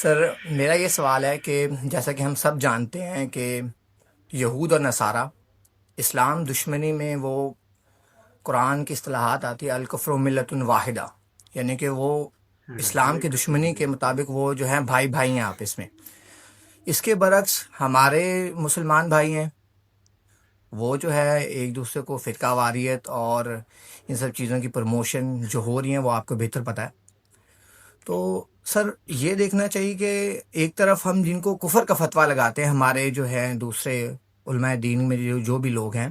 سر، میرا یہ سوال ہے کہ جیسا کہ ہم سب جانتے ہیں کہ یہود اور نصارہ اسلام دشمنی میں وہ قرآن کی اصطلاحات آتی ہے الکفر ملت واحدہ، یعنی کہ وہ اسلام کی دشمنی کے مطابق وہ جو ہیں بھائی بھائی ہیں آپس میں۔ اس کے برعکس ہمارے مسلمان بھائی ہیں، وہ جو ہے ایک دوسرے کو فرقہ واریت اور ان سب چیزوں کی پروموشن جو ہو رہی ہیں وہ آپ کو بہتر پتہ ہے۔ تو سر، یہ دیکھنا چاہیے کہ ایک طرف ہم جن کو کفر کا فتویٰ لگاتے ہیں، ہمارے جو ہیں دوسرے علماء دین میں جو بھی لوگ ہیں،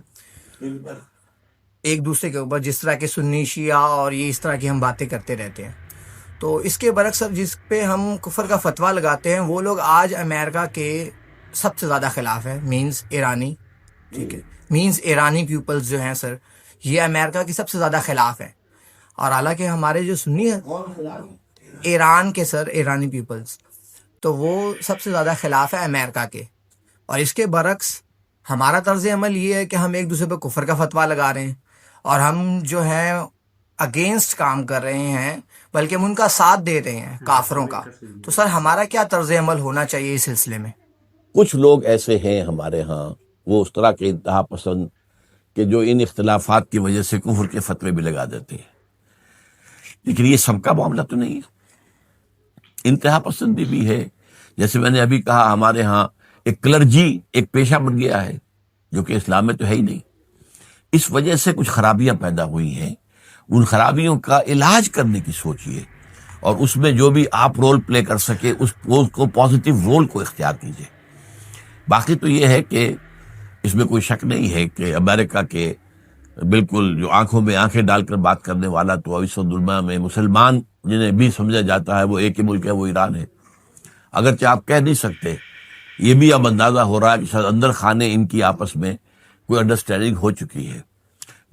ایک دوسرے کے اوپر جس طرح کے سنی شیعہ اور یہ اس طرح کی ہم باتیں کرتے رہتے ہیں، تو اس کے برعکس اب جس پہ ہم کفر کا فتویٰ لگاتے ہیں وہ لوگ آج امریکہ کے سب سے زیادہ خلاف ہے، مینز ایرانی، ٹھیک ہے، مینز ایرانی پیپلز جو ہیں سر، یہ امریکہ کے سب سے زیادہ خلاف ہیں۔ اور حالانکہ ہمارے جو سنی ہیں ایران کے، سر ایرانی پیپلز، تو وہ سب سے زیادہ خلاف ہے امریکہ کے۔ اور اس کے برعکس ہمارا طرز عمل یہ ہے کہ ہم ایک دوسرے پہ کفر کا فتویٰ لگا رہے ہیں اور ہم جو ہیں اگینسٹ کام کر رہے ہیں، بلکہ ہم ان کا ساتھ دے رہے ہیں کافروں کا۔ تو سر، ہمارا کیا طرز عمل ہونا چاہیے اس سلسلے میں؟ کچھ لوگ ایسے ہیں ہمارے ہاں، وہ اس طرح کے انتہا پسند کہ جو ان اختلافات کی وجہ سے کفر کے فتوے بھی لگا دیتے ہیں، لیکن یہ سب کا معاملہ تو نہیں ہے۔ انتہا پسندی بھی ہے، جیسے میں نے ابھی کہا، ہمارے ہاں ایک کلرجی ایک پیشہ بن گیا ہے جو کہ اسلام میں تو ہے ہی نہیں۔ اس وجہ سے کچھ خرابیاں پیدا ہوئی ہیں، ان خرابیوں کا علاج کرنے کی سوچیے، اور اس میں جو بھی آپ رول پلے کر سکے اس کو پازیٹیو رول کو اختیار کیجیے۔ باقی تو یہ ہے کہ اس میں کوئی شک نہیں ہے کہ امریکہ کے بالکل جو آنکھوں میں آنکھیں ڈال کر بات کرنے والا تو اس دنیا میں مسلمان جنہیں بھی سمجھا جاتا ہے وہ ایک ہی ملک ہے، وہ ایران ہے۔ اگرچہ آپ کہہ نہیں سکتے، یہ بھی اب اندازہ ہو رہا ہے کہ شاید اندر خانے ان کی آپس میں کوئی انڈرسٹینڈنگ ہو چکی ہے۔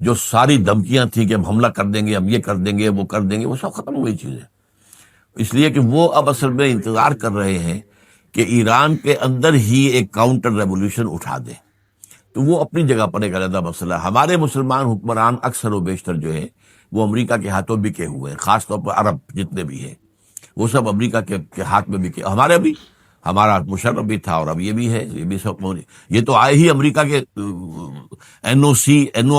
جو ساری دھمکیاں تھیں کہ ہم حملہ کر دیں گے، ہم یہ کر دیں گے، وہ کر دیں گے، وہ سب ختم ہوئی چیزیں، اس لیے کہ وہ اب اصل میں انتظار کر رہے ہیں کہ ایران کے اندر ہی ایک کاؤنٹر ریولیوشن اٹھا دیں۔ تو وہ اپنی جگہ پر ایک علیحدہ مسئلہ۔ ہمارے مسلمان حکمران اکثر و بیشتر جو ہیں وہ امریکہ کے ہاتھوں بکے ہوئے ہیں، خاص طور پر عرب جتنے بھی ہیں وہ سب امریکہ کے ہاتھ میں بکے۔ ہمارے بھی، ہمارا مشرف بھی تھا اور اب یہ بھی ہے، یہ بھی سب یہ تو آئے ہی امریکہ کے این او سی، این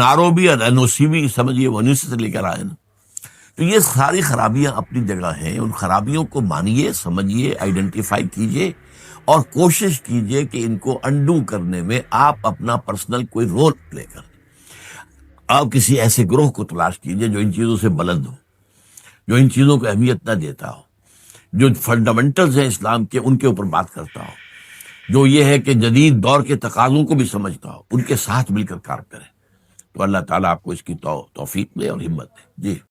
آر او بھی اور این او سی بھی، سمجھیے وہ انیس سے لے کر آئے نا۔ تو یہ ساری خرابیاں اپنی جگہ ہیں، ان خرابیوں کو مانیے، سمجھیے، آئیڈینٹیفائی کیجیے اور کوشش کیجیے کہ ان کو انڈو کرنے میں آپ اپنا پرسنل کوئی رول پلے کریں۔ آپ کسی ایسے گروہ کو تلاش کیجیے جو ان چیزوں سے بلند ہو، جو ان چیزوں کو اہمیت نہ دیتا ہو، جو فنڈامنٹلز ہیں اسلام کے ان کے اوپر بات کرتا ہو، جو یہ ہے کہ جدید دور کے تقاضوں کو بھی سمجھتا ہو، ان کے ساتھ مل کر کام کریں۔ تو اللہ تعالیٰ آپ کو اس کی توفیق دے اور ہمت دے۔ جی